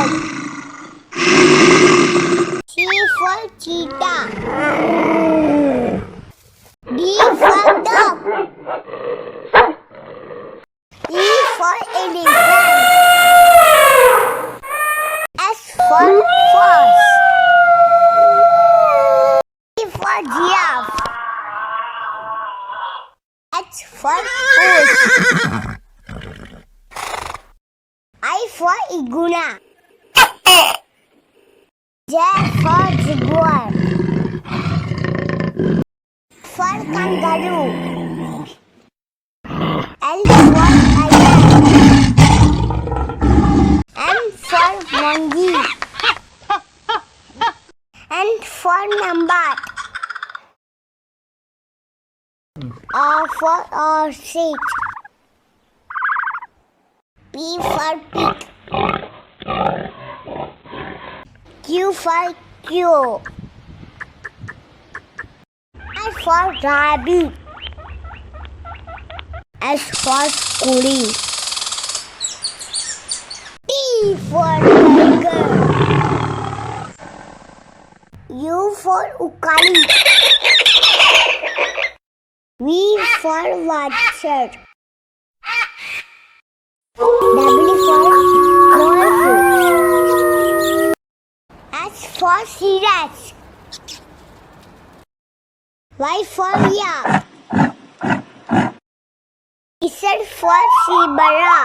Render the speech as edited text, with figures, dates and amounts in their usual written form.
bird. C for cheetah. D for dog. E for elephant. S for fox. T for giraffe. H for horse. I for iguana. J for jaguar. For kangaroo. L for lion. M for monkey. N for number. R for ostrich. P for pig. Q for crow. R for rabbit. S for squirrel. T for tiger. U for ukali. V for watcher. W for wolf. S for cirrus. Y for yak. Z for zebra.